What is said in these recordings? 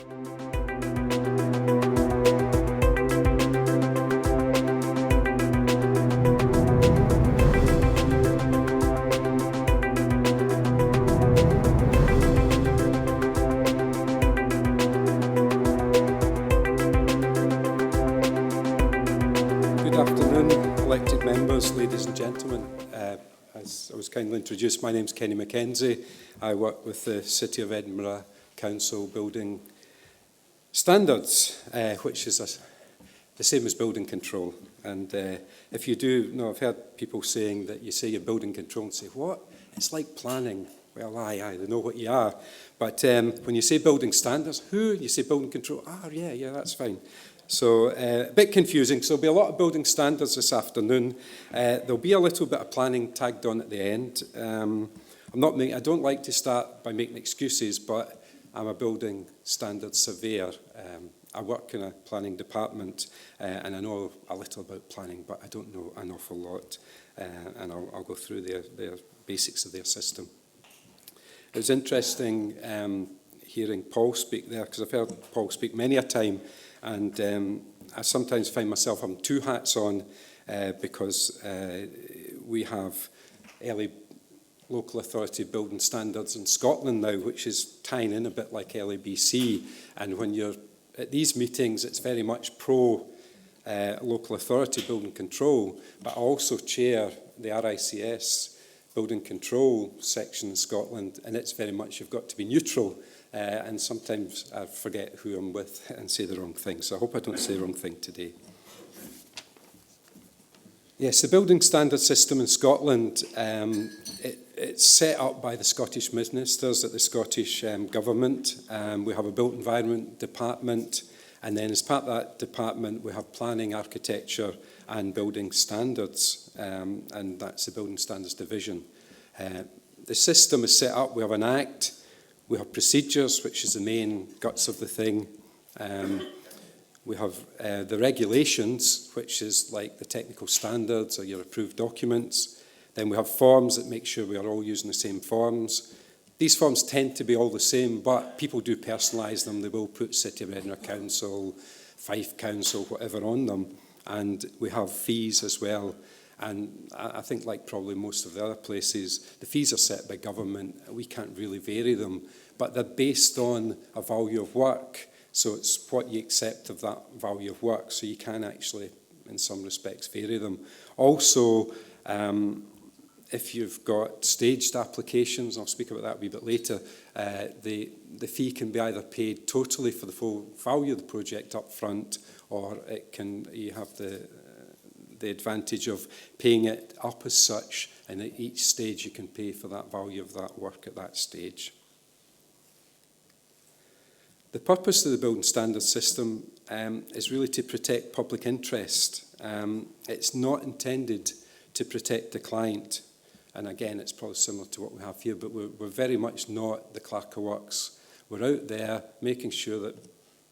Good afternoon, elected members, ladies and gentlemen. As I was kindly introduced, my name is Kenny Mackenzie. I work with the City of Edinburgh Council Building Standards, which is the same as building control. And if you do know, I've heard people saying that you say you're building control and say, what? It's like planning. Well, aye, they know what you are. But when you say building standards, who? You say building control. Yeah, that's fine. So a bit confusing. So there'll be a lot of building standards this afternoon. There'll be a little bit of planning tagged on at the end. I don't like to start by making excuses, but I'm a building standards surveyor. I work in a planning department, and I know a little about planning, but I don't know an awful lot. And I'll go through their basics of their system. It was interesting hearing Paul speak there, because I've heard Paul speak many a time. And I sometimes find myself having two hats on because we have early local authority building standards in Scotland now, which is tying in a bit like LABC. And when you're at these meetings, it's very much pro local authority building control, but I also chair the RICS building control section in Scotland, and it's very much you've got to be neutral. And sometimes I forget who I'm with and say the wrong thing. So I hope I don't say the wrong thing today. Yes, the building standard system in Scotland, it's set up by the Scottish ministers at the Scottish Government. We have a built environment department, and then as part of that department, we have planning, architecture, and building standards, and that's the building standards division. The system is set up, we have an act. We have procedures, which is the main guts of the thing. We have the regulations, which is like the technical standards or your approved documents. Then we have forms that make sure we are all using the same forms. These forms tend to be all the same, but people do personalise them. They will put City of Edinburgh Council, Fife Council, whatever on them. And we have fees as well. And I think, like probably most of the other places, the fees are set by government. We can't really vary them, but they're based on a value of work. So it's what you accept of that value of work. So you can actually, in some respects, vary them. Also, if you've got staged applications, I'll speak about that a wee bit later, the fee can be either paid totally for the full value of the project up front, or you have the advantage of paying it up as such, and at each stage you can pay for that value of that work at that stage. The purpose of the building standards system is really to protect public interest. It's not intended to protect the client, and again it's probably similar to what we have here, but we're very much not the clerk of works. We're out there making sure that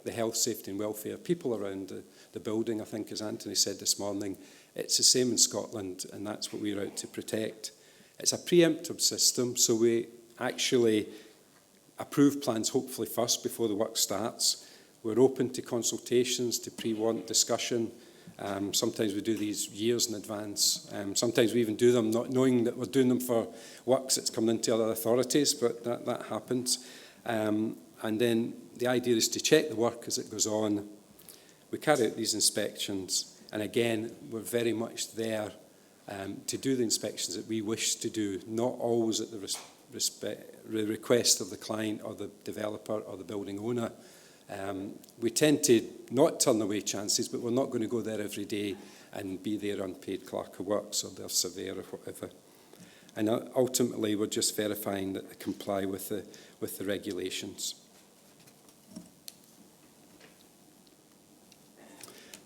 the health, safety and welfare of people around the building, I think as Anthony said this morning, it's the same in Scotland, and that's what we're out to protect. It's a preemptive system, so we actually approve plans hopefully first before the work starts. We're open to consultations, to pre-warrant discussion. Sometimes we do these years in advance. Sometimes we even do them not knowing that we're doing them for works that's coming into other authorities, but that happens. And then the idea is to check the work as it goes on. We carry out these inspections. And again, we're very much there to do the inspections that we wish to do, not always at the request of the client or the developer or the building owner. We tend to not turn away chances, but we're not going to go there every day and be their unpaid clerk of works or their surveyor or whatever. And ultimately, we're just verifying that they comply with the regulations.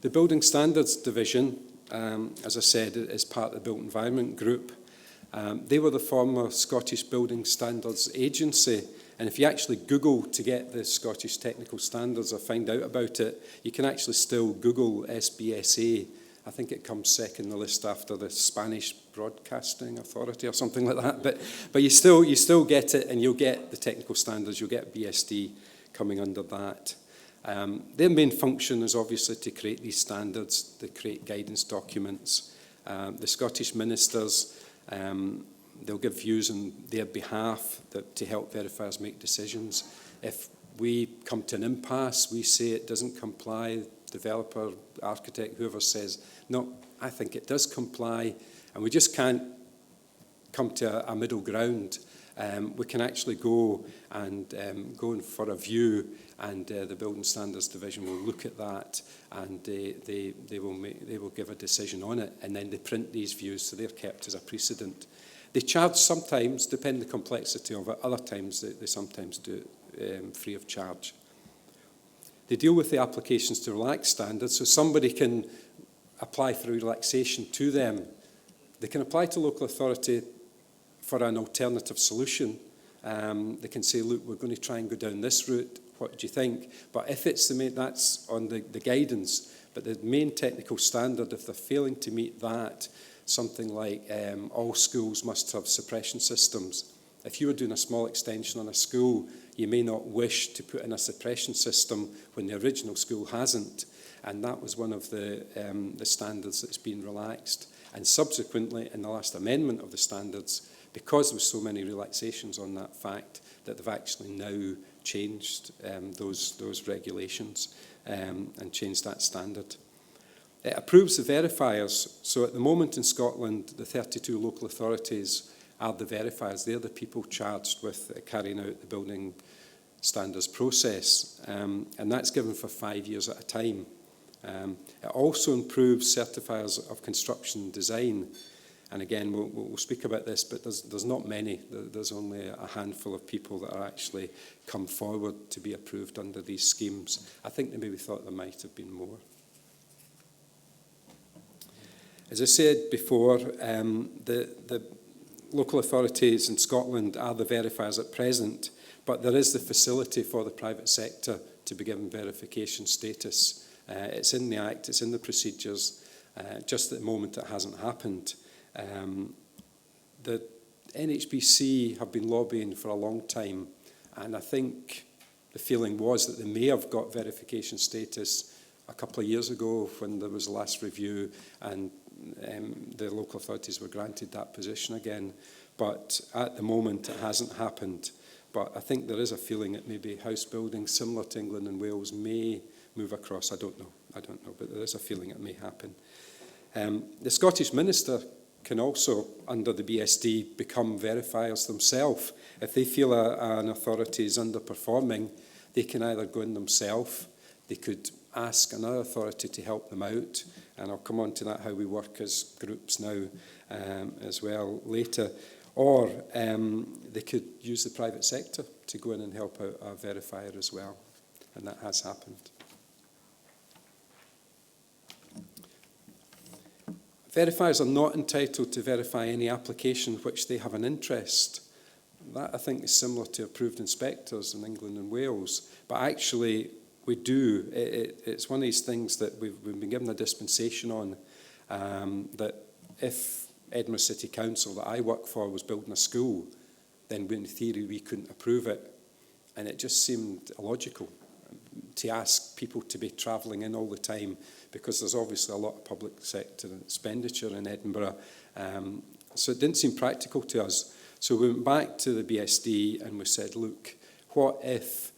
The Building Standards Division, as I said, is part of the Built Environment Group. They were the former Scottish Building Standards Agency, and if you actually Google to get the Scottish Technical Standards or find out about it, you can actually still Google SBSA. I think it comes second on the list after the Spanish Broadcasting Authority or something like that. But you still get it, and you'll get the technical standards, you'll get BSD coming under that. Their main function is obviously to create these standards, to create guidance documents. The Scottish ministers, they'll give views on their behalf to help verifiers make decisions. If we come to an impasse, we say it doesn't comply, developer, architect, whoever says, no, I think it does comply, and we just can't come to a middle ground. We can actually go in for a view, and the Building Standards Division will look at that, and they will give a decision on it, and then they print these views, so they're kept as a precedent. They charge sometimes, depending on the complexity of it. Other times they sometimes do it free of charge. They deal with the applications to relax standards, so somebody can apply for relaxation to them. They can apply to local authority for an alternative solution. They can say, look, we're going to try and go down this route. What do you think? But if it's that's on the guidance, but the main technical standard, if they're failing to meet that, something like all schools must have suppression systems. If you were doing a small extension on a school, you may not wish to put in a suppression system when the original school hasn't. And that was one of the standards that's been relaxed. And subsequently, in the last amendment of the standards, because there were so many relaxations on that fact, that they've actually now changed those regulations and changed that standard. It approves the verifiers. So at the moment in Scotland, the 32 local authorities are the verifiers. They're the people charged with carrying out the building standards process. And that's given for 5 years at a time. It also improves certifiers of construction design. And again, we'll speak about this, but there's not many. There's only a handful of people that are actually come forward to be approved under these schemes. I think they maybe thought there might have been more. As I said before, the local authorities in Scotland are the verifiers at present, but there is the facility for the private sector to be given verification status. It's in the Act, it's in the procedures. Just at the moment it hasn't happened. The NHBC have been lobbying for a long time, and I think the feeling was that they may have got verification status a couple of years ago when there was the last review, and the local authorities were granted that position again. But at the moment it hasn't happened. But I think there is a feeling that maybe house building similar to England and Wales may move across. I don't know, but there is a feeling it may happen. The Scottish Minister can also, under the BSD, become verifiers themselves. If they feel an authority is underperforming, they can either go in themselves, they could ask another authority to help them out, and I'll come on to that, how we work as groups now as well later, or they could use the private sector to go in and help out a verifier as well, and that has happened. Verifiers are not entitled to verify any application which they have an interest. That, I think, is similar to approved inspectors in England and Wales. But actually, we do. It's one of these things that we've been given a dispensation on, that if Edinburgh City Council, that I work for, was building a school, then in theory we couldn't approve it. And it just seemed illogical to ask people to be travelling in all the time, because there's obviously a lot of public sector expenditure in Edinburgh. So it didn't seem practical to us. So we went back to the BSD and we said, look, what if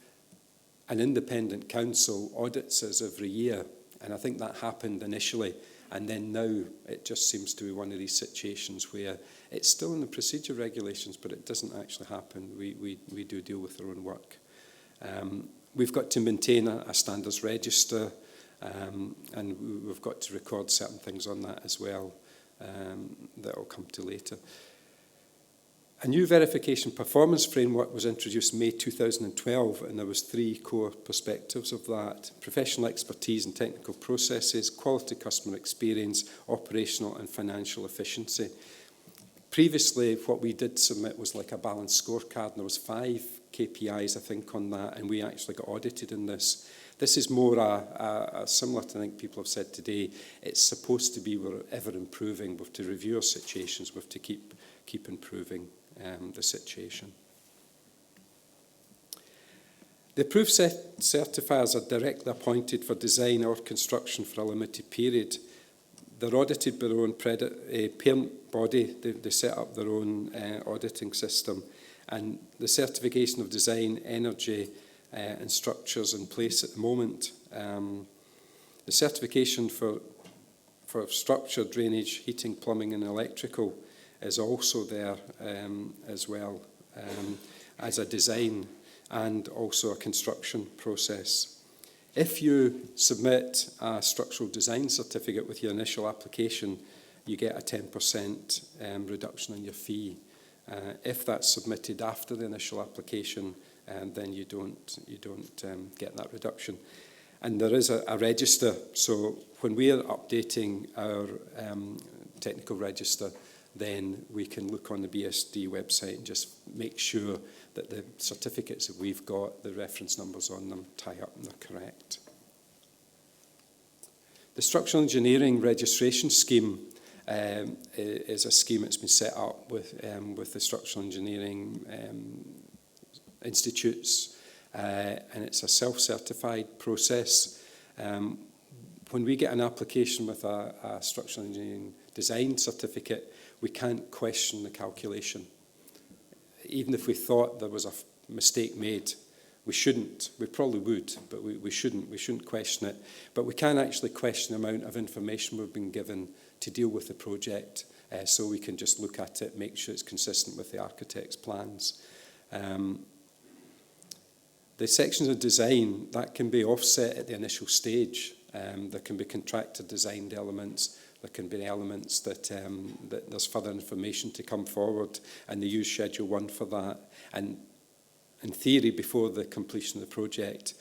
an independent council audits us every year? And I think that happened initially. And then now it just seems to be one of these situations where it's still in the procedure regulations, but it doesn't actually happen. We do deal with our own work. We've got to maintain a standards register, and we've got to record certain things on that as well that I'll come to later. A new verification performance framework was introduced in May 2012, and there was 3 core perspectives of that: professional expertise and technical processes, quality customer experience, operational and financial efficiency. Previously, what we did submit was like a balanced scorecard, and there was 5 KPIs, I think, on that, and we actually got audited in this. This is more similar to, I think people have said today, it's supposed to be we're ever improving. We have to review our situations, we have to keep improving the situation. The approved certifiers are directly appointed for design or construction for a limited period. They're audited by their own parent body. They set up their own auditing system. And the certification of design, energy and structures in place at the moment. The certification for structure, drainage, heating, plumbing and electrical is also there as well as a design and also a construction process. If you submit a structural design certificate with your initial application, you get a 10% reduction in your fee. If that's submitted after the initial application, then you don't get that reduction. And there is a register, so when we are updating our technical register, then we can look on the BSD website and just make sure that the certificates that we've got, the reference numbers on them, tie up and they're correct. The Structural Engineering Registration Scheme is a scheme that's been set up with the Structural Engineering Institutes, and it's a self-certified process. When we get an application with a structural engineering design certificate, we can't question the calculation. Even if we thought there was a mistake made, we shouldn't. We probably would, but we shouldn't. We shouldn't question it. But we can actually question the amount of information we've been given to deal with the project, so we can just look at it, make sure it's consistent with the architect's plans. The sections of design, that can be offset at the initial stage. There can be contractor designed elements. There can be elements that there's further information to come forward, and they use Schedule 1 for that. And in theory, before the completion of the project,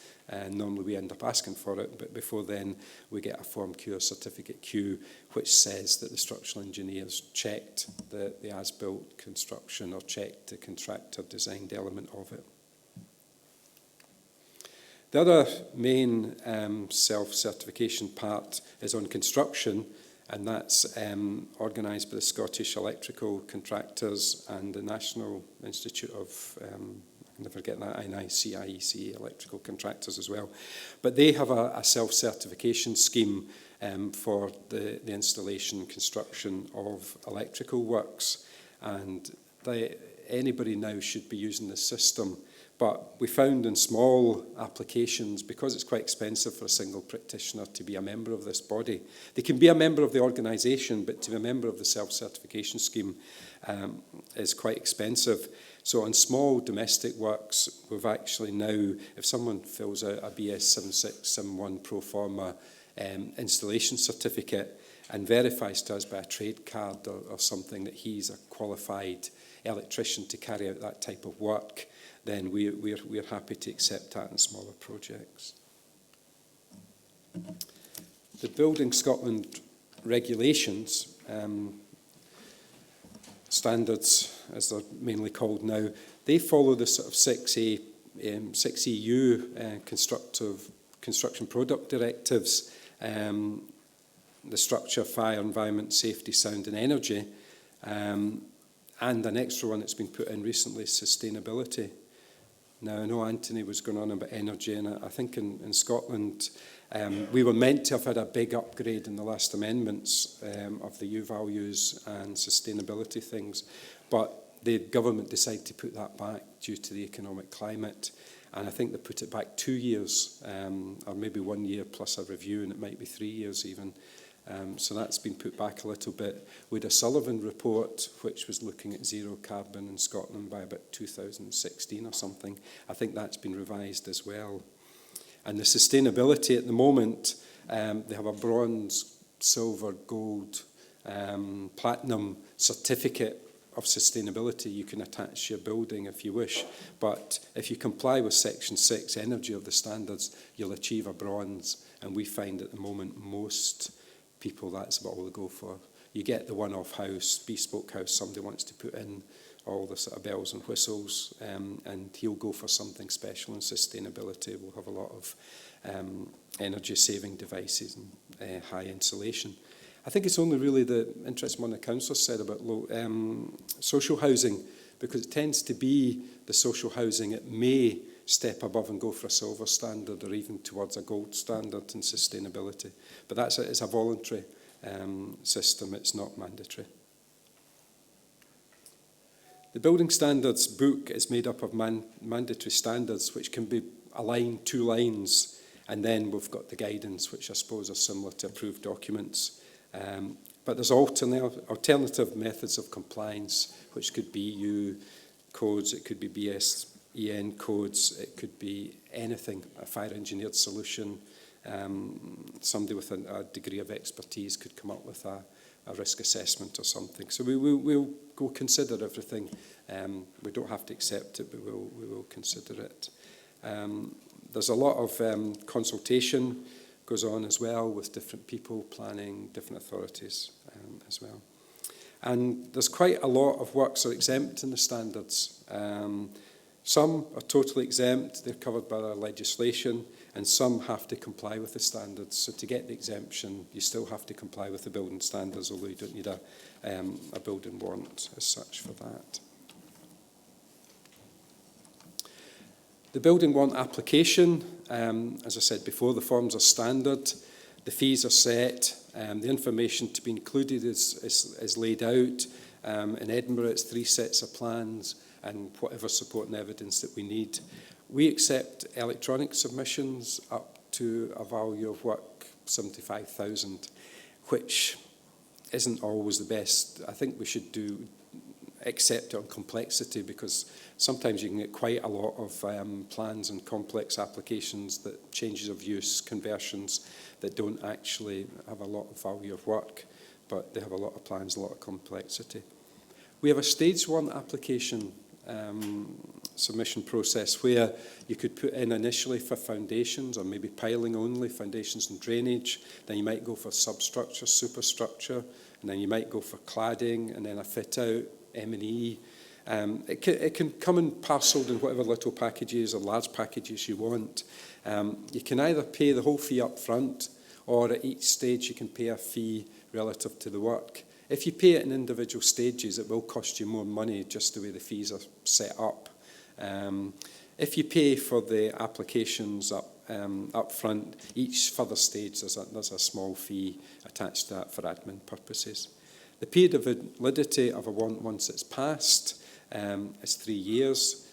normally we end up asking for it, but before then we get a Form Q or Certificate Q, which says that the structural engineers checked the as-built construction or checked the contractor designed element of it. The other main self-certification part is on construction, and that's organised by the Scottish Electrical Contractors and the National Institute of, I never get that, NICIEC, Electrical Contractors as well. But they have a self-certification scheme for the installation and construction of electrical works, and anybody now should be using this system. But we found in small applications, because it's quite expensive for a single practitioner to be a member of this body, they can be a member of the organisation, but to be a member of the self-certification scheme is quite expensive. So on small domestic works, we've actually now, if someone fills out a BS 7671 pro forma installation certificate and verifies to us by a trade card or something that he's a qualified electrician to carry out that type of work, then we're happy to accept that in smaller projects. The Building Scotland regulations, standards as they're mainly called now, they follow the sort of 6EU construction product directives, the structure, fire, environment, safety, sound and energy, and an extra one that's been put in recently is sustainability. Now, I know Anthony was going on about energy, and I think in Scotland, we were meant to have had a big upgrade in the last amendments of the U values and sustainability things, but the government decided to put that back due to the economic climate, and I think they put it back 2 years, or maybe 1 year plus a review, and it might be 3 years even. So that's been put back a little bit. We had a Sullivan report, which was looking at zero carbon in Scotland by about 2016 or something. I think that's been revised as well. And the sustainability at the moment, they have a bronze, silver, gold, platinum certificate of sustainability you can attach to your building if you wish. But if you comply with Section 6 energy of the standards, you'll achieve a bronze. And we find at the moment most people, that's about all they go for. You get the one-off house, bespoke house, somebody wants to put in all the sort of bells and whistles, and he'll go for something special in sustainability. We'll have a lot of energy-saving devices and high insulation. I think it's only really the interesting one the council said about social housing, because it tends to be the social housing at May step above and go for a silver standard or even towards a gold standard in sustainability. But it's a voluntary system, it's not mandatory. The building standards book is made up of mandatory standards which can be aligned 2 lines, and then we've got the guidance, which I suppose are similar to approved documents. But there's alternative methods of compliance, which could be EU codes, it could be BSEN codes, it could be anything, a fire engineered solution. Somebody with a degree of expertise could come up with a risk assessment or something. So we'll go consider everything. We don't have to accept it, but we will consider it. There's a lot of consultation goes on as well with different people, planning, different authorities as well. And there's quite a lot of works are exempt in the standards. Some are totally exempt, they're covered by our legislation, and some have to comply with the standards. So to get the exemption, you still have to comply with the building standards, although you don't need a building warrant as such for that. The building warrant application, as I said before, the forms are standard, the fees are set, the information to be included is laid out. In Edinburgh, it's 3 sets of plans and whatever support and evidence that we need. We accept electronic submissions up to a value of work 75,000, which isn't always the best. I think we should accept it on complexity, because sometimes you can get quite a lot of plans and complex applications, that changes of use, conversions, that don't actually have a lot of value of work, but they have a lot of plans, a lot of complexity. We have a stage 1 application submission process where you could put in initially for foundations or maybe piling only, foundations and drainage, then you might go for substructure, superstructure, and then you might go for cladding and then a fit out, M&E. It can come in parcelled in whatever little packages or large packages you want. You can either pay the whole fee up front, or at each stage you can pay a fee relative to the work. If you pay it in individual stages, it will cost you more money, just the way the fees are set up. If you pay for the applications up front, each further stage there's a small fee attached to that for admin purposes. The period of validity of a warrant once it's passed is 3 years.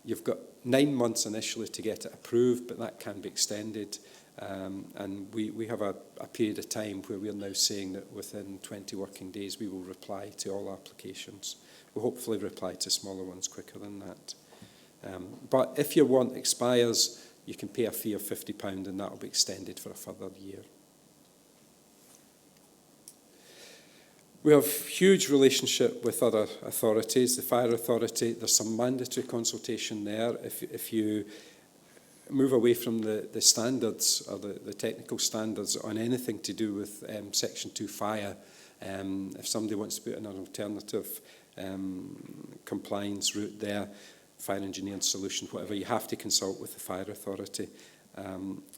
You've got 9 months initially to get it approved, but that can be extended. And we have a period of time where we're now saying that within 20 working days we will reply to all applications. We'll hopefully reply to smaller ones quicker than that. But if your warrant expires, you can pay a fee of £50 and that will be extended for a further year. We have huge relationship with other authorities. The Fire Authority, there's some mandatory consultation there. If you move away from the standards or the technical standards on anything to do with Section 2 fire, if somebody wants to put in an alternative compliance route there, fire engineering solution, whatever, you have to consult with the Fire Authority.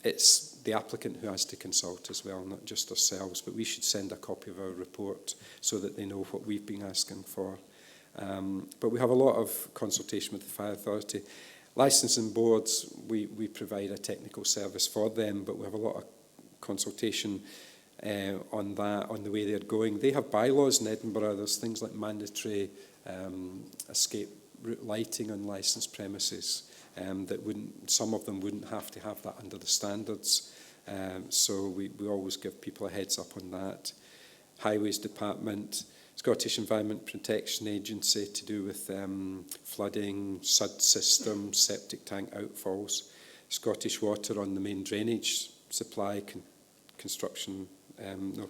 It's the applicant who has to consult as well, not just ourselves, but we should send a copy of our report so that they know what we've been asking for. But we have a lot of consultation with the Fire Authority. Licensing boards, we provide a technical service for them, but we have a lot of consultation on that, on the way they're going. They have bylaws in Edinburgh. There's things like mandatory escape route lighting on licensed premises. Some of them wouldn't have to have that under the standards. So we always give people a heads up on that. Highways Department, Scottish Environment Protection Agency to do with flooding, SUD systems, septic tank outfalls. Scottish Water on the main drainage supply, construction,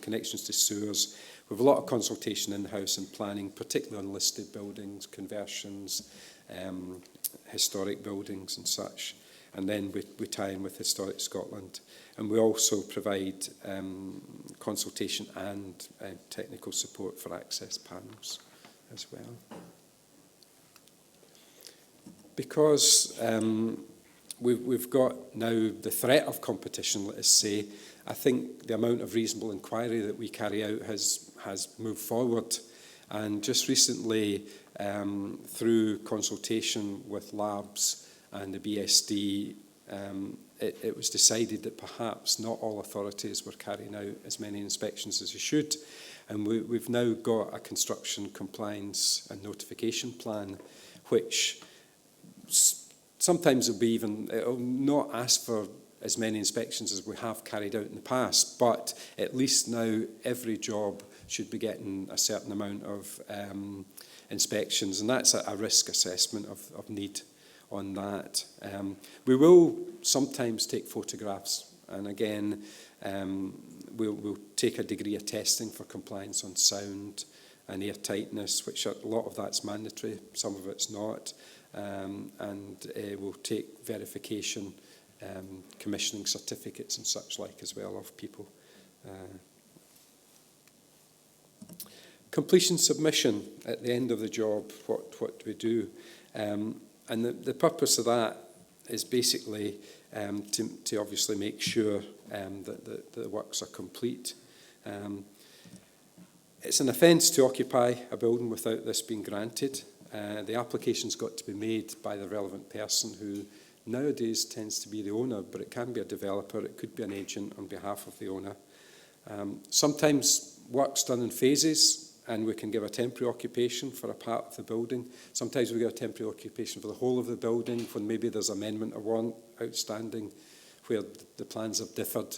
connections to sewers. We have a lot of consultation in-house and planning, particularly on listed buildings, conversions, historic buildings and such. And then we tie in with Historic Scotland. And we also provide consultation and technical support for access panels as well. Because we've got now the threat of competition, let us say, I think the amount of reasonable inquiry that we carry out has moved forward. And just recently, through consultation with labs and the BSD, it was decided that perhaps not all authorities were carrying out as many inspections as they should. And we've now got a construction compliance and notification plan, which sometimes it'll not ask for as many inspections as we have carried out in the past, but at least now every job should be getting a certain amount of inspections, and that's a risk assessment of need on that. We will sometimes take photographs, and again, we'll take a degree of testing for compliance on sound and air tightness, which a lot of that's mandatory, some of it's not, and we'll take verification, commissioning certificates and such like as well of people. Completion submission at the end of the job, what do we do? And the purpose of that is basically to obviously make sure that the works are complete. It's an offence to occupy a building without this being granted. The application's got to be made by the relevant person, who nowadays tends to be the owner, but it can be a developer, it could be an agent on behalf of the owner. Sometimes work's done in phases, and we can give a temporary occupation for a part of the building. Sometimes we give a temporary occupation for the whole of the building when maybe there's amendment or warrant outstanding where the plans have differed.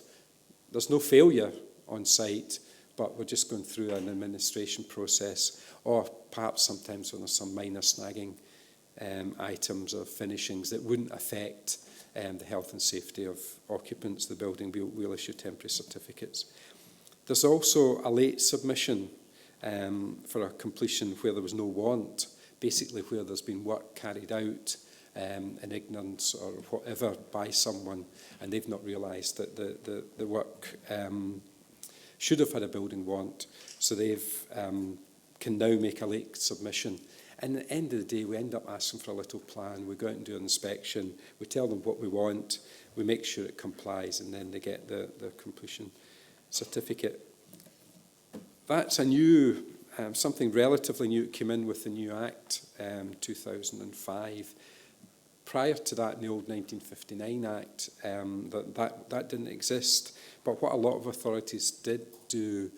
There's no failure on site, but we're just going through an administration process, or perhaps sometimes when there's some minor snagging items or finishings that wouldn't affect the health and safety of occupants of the building. We'll issue temporary certificates. There's also a late submission for a completion where there was no warrant, basically where there's been work carried out in ignorance or whatever by someone, and they've not realised that the work should have had a building warrant, so they've can now make a late submission. And at the end of the day, we end up asking for a little plan. We go out and do an inspection. We tell them what we want. We make sure it complies, and then they get the completion certificate. That's a new, something relatively new came in with the new Act, 2005. Prior to that, in the old 1959 Act, that didn't exist. But what a lot of authorities did do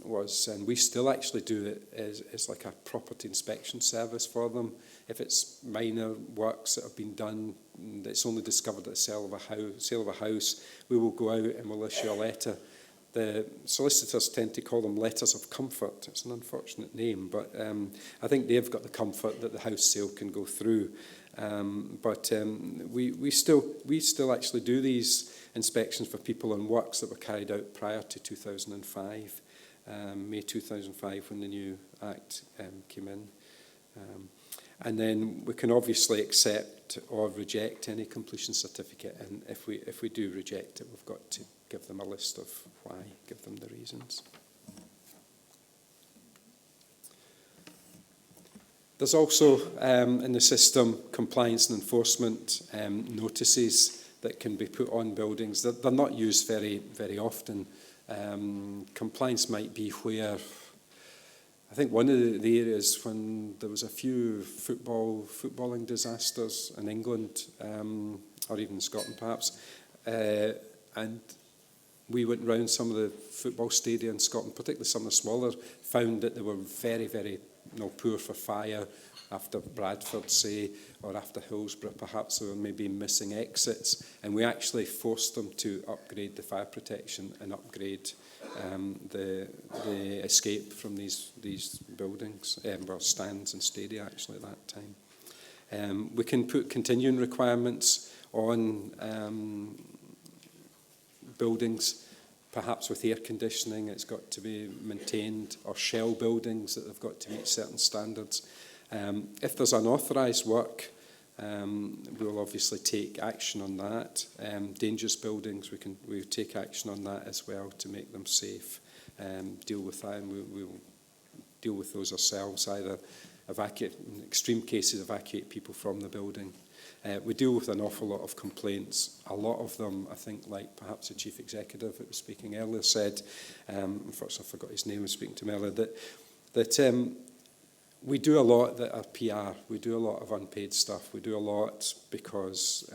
was, and we still actually do it, is like a property inspection service for them. If it's minor works that have been done, that's only discovered at the sale of a house, we will go out and we'll issue a letter. The solicitors tend to call them letters of comfort. It's an unfortunate name, but I think they've got the comfort that the house sale can go through. But we still actually do these inspections for people on works that were carried out prior to 2005, May 2005, when the new Act came in. And then we can obviously accept or reject any completion certificate, and if we do reject it, we've got to give them a list of why, give them the reasons. There's also in the system compliance and enforcement notices that can be put on buildings. They're not used very, very often. Compliance might be where, I think one of the areas when there was a few footballing disasters in England, or even Scotland perhaps, and we went round some of the football stadia in Scotland, particularly some of the smaller, found that they were very, very poor for fire after Bradford, say, or after Hillsborough. Perhaps they were maybe missing exits, and we actually forced them to upgrade the fire protection and upgrade the escape from these buildings, well, stands and stadia actually at that time. We can put continuing requirements on buildings, perhaps with air conditioning, it's got to be maintained, or shell buildings that have got to meet certain standards. If there's unauthorised work, we'll obviously take action on that. Dangerous buildings, we take action on that as well to make them safe. Deal with that, and we'll deal with those ourselves, either in extreme cases, evacuate people from the building. We deal with an awful lot of complaints. A lot of them, I think, like perhaps the chief executive that was speaking earlier said, unfortunately I forgot his name, I was speaking to him earlier, that We do a lot that are PR. We do a lot of unpaid stuff. We do a lot because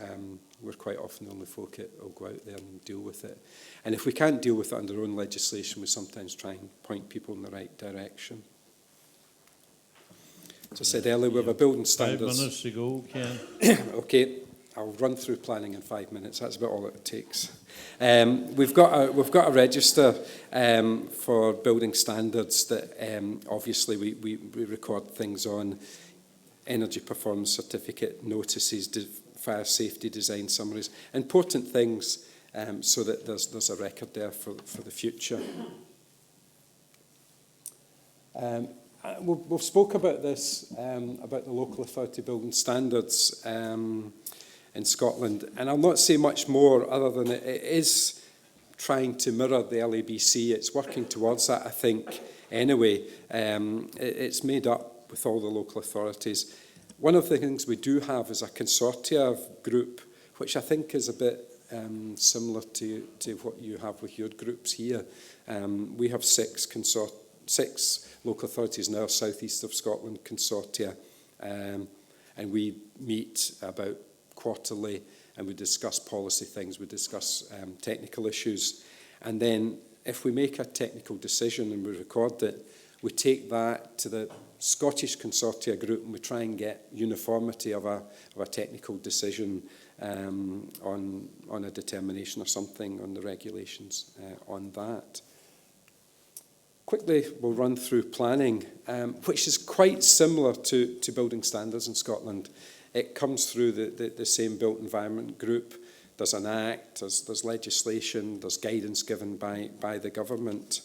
we're quite often the only folk that will go out there and deal with it. And if we can't deal with it under our own legislation, we sometimes try and point people in the right direction. As I said earlier, we have a building standards. 5 minutes to go, Ken. Okay, I'll run through planning in 5 minutes. That's about all it takes. We've got a register for building standards that obviously we record things on: energy performance certificate, notices, fire safety design summaries, important things, so that there's a record there for the future. We've spoke about this, about the local authority building standards in Scotland, and I'll not say much more other than it is trying to mirror the LABC. It's working towards that, I think, anyway. It's made up with all the local authorities. One of the things we do have is a consortia group, which I think is a bit similar to what you have with your groups here. We have six local authorities in our southeast of Scotland consortia, and we meet about quarterly, and we discuss policy things, we discuss technical issues, and then if we make a technical decision and we record it, we take that to the Scottish consortia group and we try and get uniformity of a technical decision on a determination or something on the regulations on that. Quickly, we'll run through planning, which is quite similar to building standards in Scotland. It comes through the same built environment group. There's an act, there's legislation, there's guidance given by the government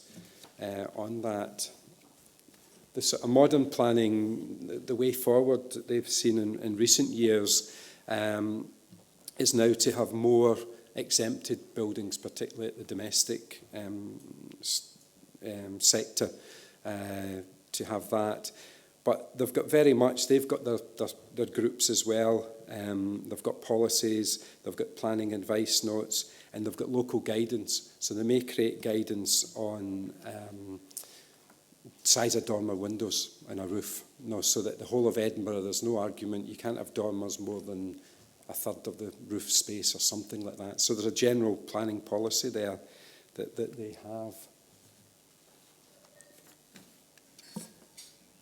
on that. The sort of modern planning, the way forward that they've seen in recent years is now to have more exempted buildings, particularly at the domestic sector, to have that. But they've got their groups as well. They've got policies, they've got planning advice notes, and they've got local guidance. So they may create guidance on size of dormer windows in a roof, so that the whole of Edinburgh, there's no argument, you can't have dormers more than a third of the roof space or something like that. So there's a general planning policy there that they have.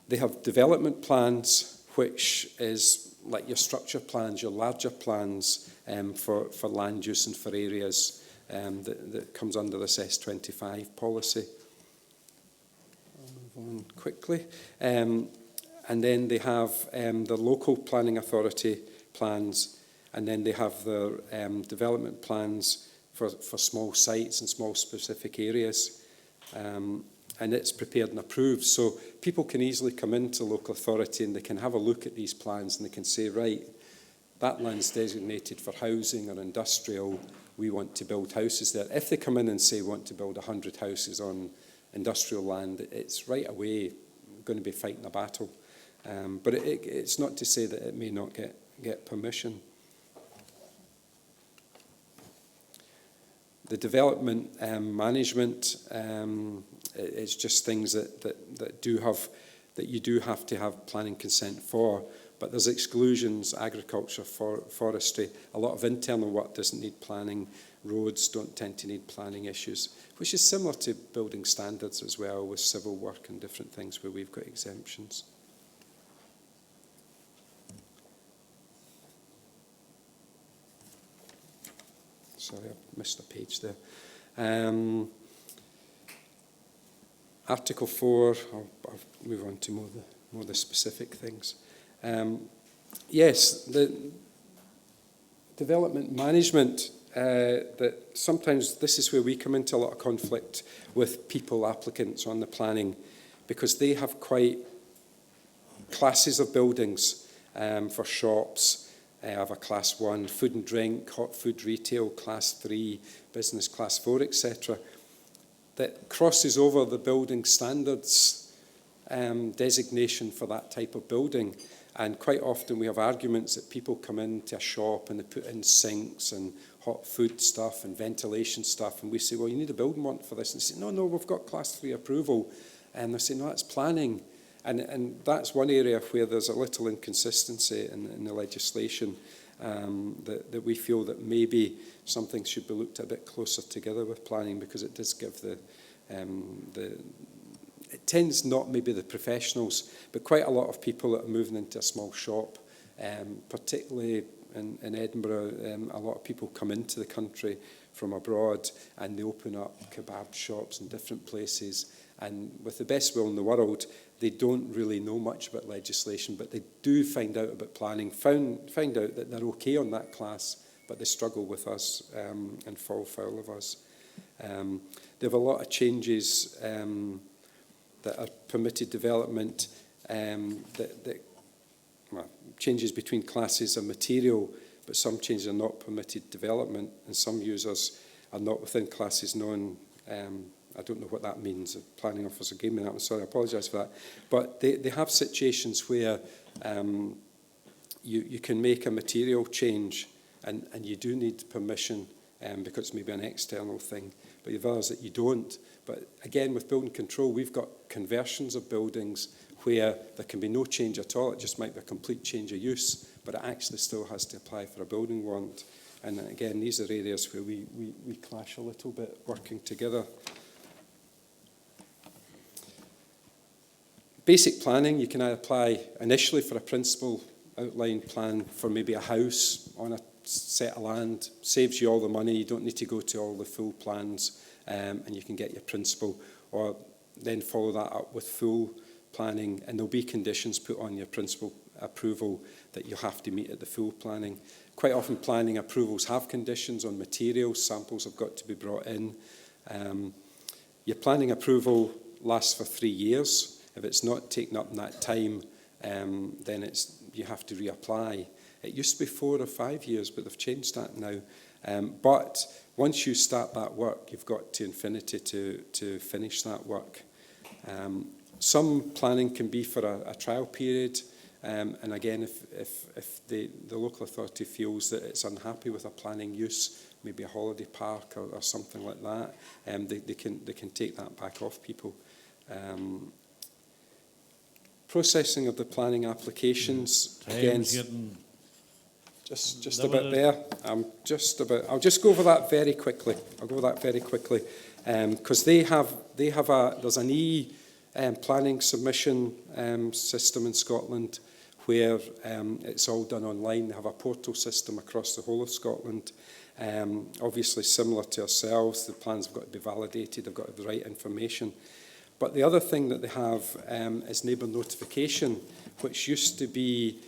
They have development plans, which is like your structure plans, your larger plans for land use and for areas that comes under this S25 policy. I'll move on quickly. And then they have the local planning authority plans, and then they have their development plans for small sites and small specific areas. And it's prepared and approved. So people can easily come into local authority and they can have a look at these plans and they can say, right, that land's designated for housing or industrial, we want to build houses there. If they come in and say we want to build 100 houses on industrial land, it's right away going to be fighting a battle. But it's not to say that it may not get permission. The development management, it's just things that you do have to have planning consent for, but there's exclusions: agriculture, forestry. A lot of internal work doesn't need planning. Roads don't tend to need planning issues, which is similar to building standards as well, with civil work and different things where we've got exemptions. Sorry, I missed a page there. Article 4, I'll move on to more the specific things. Yes, the development management, that sometimes this is where we come into a lot of conflict with people, applicants on the planning, because they have quite classes of buildings for shops. I have a class 1, food and drink, hot food retail, class 3, business class 4, etc. That crosses over the building standards designation for that type of building. And quite often we have arguments that people come into a shop and they put in sinks and hot food stuff and ventilation stuff, and we say, well, you need a building warrant for this. And they say, no, we've got class 3 approval. And they say, no, that's planning. And that's one area where there's a little inconsistency in the legislation, that we feel that maybe something should be looked a bit closer together with planning, because it does give it tends not maybe the professionals, but quite a lot of people that are moving into a small shop, particularly in Edinburgh. A lot of people come into the country from abroad and they open up kebab shops in different places, and with the best will in the world, they don't really know much about legislation, but they do find out about planning, find out that they're okay on that class, but they struggle with us and fall foul of us. They have a lot of changes that are permitted development, well, changes between classes are material, but some changes are not permitted development, and some users are not within classes known. I don't know what that means. The planning officer gave me that one, sorry, I apologise for that. But they have situations where you can make a material change, and you do need permission because it's maybe an external thing, but you have others that you don't. But again, with building control, we've got conversions of buildings where there can be no change at all. It just might be a complete change of use, but it actually still has to apply for a building warrant. And again, these are areas where we clash a little bit working together. Basic planning, you can apply initially for a principal outline plan for maybe a house on a set of land, saves you all the money, you don't need to go to all the full plans, and you can get your principal, or then follow that up with full planning, and there'll be conditions put on your principal approval that you have to meet at the full planning. Quite often planning approvals have conditions on materials, samples have got to be brought in. Your planning approval lasts for 3 years. If it's not taken up in that time, then you have to reapply. It used to be 4 or 5 years, but they've changed that now. But once you start that work, you've got to infinity to finish that work. Some planning can be for a trial period, and again, if the local authority feels that it's unhappy with a planning use, maybe a holiday park or something like that, they can take that back off people. Processing of the planning applications, again, just about there. I'll just go over that very quickly. Because there's an planning submission system in Scotland where it's all done online. They have a portal system across the whole of Scotland. Obviously similar to ourselves, the plans have got to be validated, they've got the right information. But the other thing that they have is neighbour notification, which used to be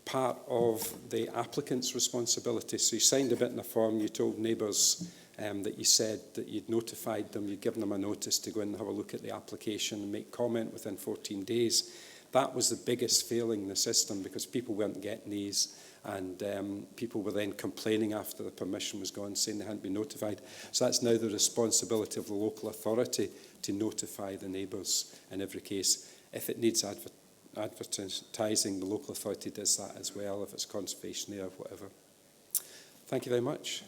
part of the applicant's responsibility. So you signed a bit in the form, you told neighbours that you said that you'd notified them, you'd given them a notice to go in and have a look at the application and make comment within 14 days. That was the biggest failing in the system, because people weren't getting these, and people were then complaining after the permission was gone, saying they hadn't been notified. So that's now the responsibility of the local authority to notify the neighbours in every case. If it needs advertising, the local authority does that as well, if it's conservation area or whatever. Thank you very much.